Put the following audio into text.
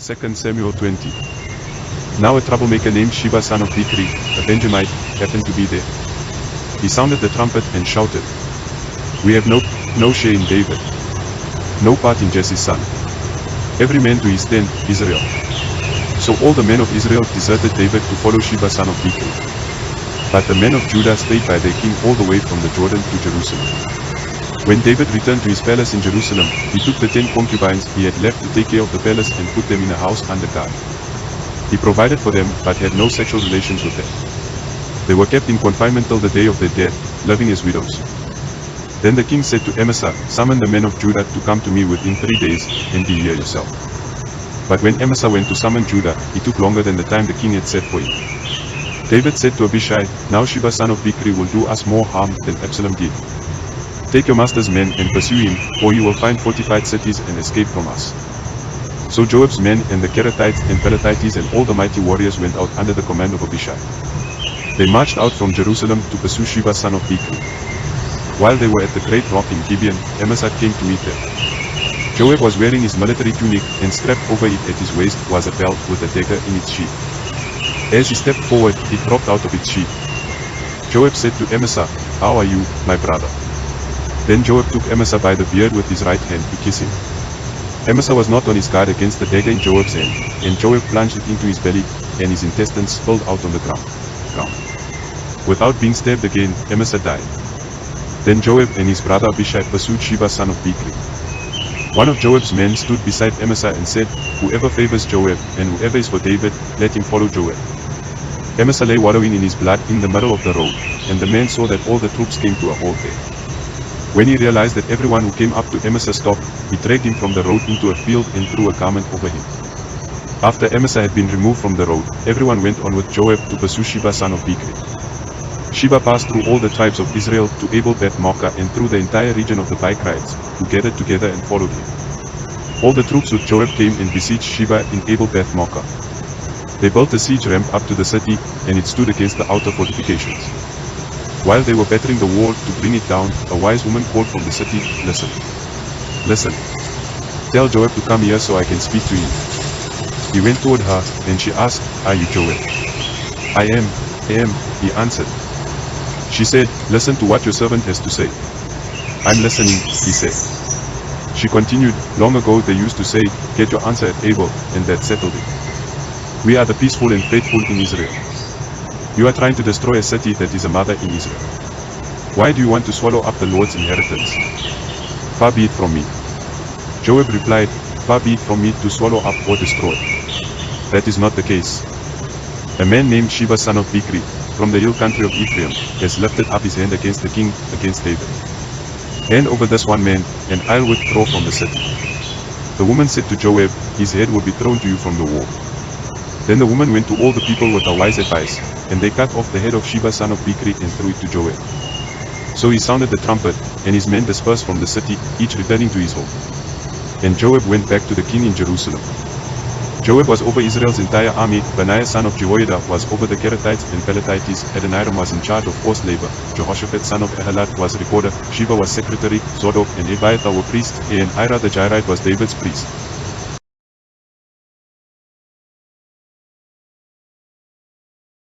2 Samuel 20. Now a troublemaker named Sheba son of Bichri, a Benjamite, happened to be there. He sounded the trumpet and shouted, "We have no share in David, no part in Jesse's son. Every man to his tent, Israel." So all the men of Israel deserted David to follow Sheba son of Bichri. But the men of Judah stayed by their king all the way from the Jordan to Jerusalem. When David returned to his palace in Jerusalem, he took the 10 concubines he had left to take care of the palace and put them in a house under guard. He provided for them, but had no sexual relations with them. They were kept in confinement till the day of their death, living as widows. Then the king said to Amasa, "Summon the men of Judah to come to me within 3 days, and be here yourself." But when Amasa went to summon Judah, it took longer than the time the king had set for him. David said to Abishai, "Now Sheba son of Bichri will do us more harm than Absalom did. Take your master's men and pursue him, or he will find fortified cities and escape from us." So Joab's men and the Kerethites and Pelethites and all the mighty warriors went out under the command of Abishai. They marched out from Jerusalem to pursue Sheba son of Bichri. While they were at the great rock in Gibeon, Amasa came to meet them. Joab was wearing his military tunic, and strapped over it at his waist was a belt with a dagger in its sheath. As he stepped forward, it dropped out of its sheath. Joab said to Amasa, "How are you, my brother?" Then Joab took Amasa by the beard with his right hand to kiss him. Amasa was not on his guard against the dagger in Joab's hand, and Joab plunged it into his belly, and his intestines spilled out on the ground. Without being stabbed again, Amasa died. Then Joab and his brother Abishai pursued Sheba son of Bichri. One of Joab's men stood beside Amasa and said, "Whoever favors Joab, and whoever is for David, let him follow Joab." Amasa lay wallowing in his blood in the middle of the road, and the man saw that all the troops came to a halt there. When he realized that everyone who came up to Amasa stopped, he dragged him from the road into a field and threw a garment over him. After Amasa had been removed from the road, everyone went on with Joab to pursue Sheba son of Bichri. Sheba passed through all the tribes of Israel to Abel-Beth-Maachah and through the entire region of the Bichrites, who gathered together and followed him. All the troops with Joab came and besieged Sheba in Abel-Beth-Maachah. They built a siege ramp up to the city, and it stood against the outer fortifications. While they were battering the wall to bring it down, a wise woman called from the city, "Listen. Listen. Tell Joab to come here so I can speak to him." He went toward her, and she asked, "Are you Joab?" I am, he answered. She said, "Listen to what your servant has to say." "I'm listening," he said. She continued, "Long ago they used to say, 'Get your answer at Abel,' and that settled it. We are the peaceful and faithful in Israel. You are trying to destroy a city that is a mother in Israel. Why do you want to swallow up the Lord's inheritance? Far be it from me." Joab replied, "Far be it from me to swallow up or destroy. That is not the case. A man named Sheba son of Bichri, from the hill country of Ephraim, has lifted up his hand against the king, against David. Hand over this one man, and I'll withdraw from the city." The woman said to Joab, "His head will be thrown to you from the wall." Then the woman went to all the people with her wise advice, and they cut off the head of Sheba son of Bichri and threw it to Joab. So he sounded the trumpet, and his men dispersed from the city, each returning to his home. And Joab went back to the king in Jerusalem. Joab was over Israel's entire army, Benaiah son of Jehoiada was over the Kerethites and Pelethites, Adoniram was in charge of forced labor, Jehoshaphat son of Ahilat was recorder, Sheba was secretary, Zadok and Abiathar were priests, and Ira the Jairite was David's priest.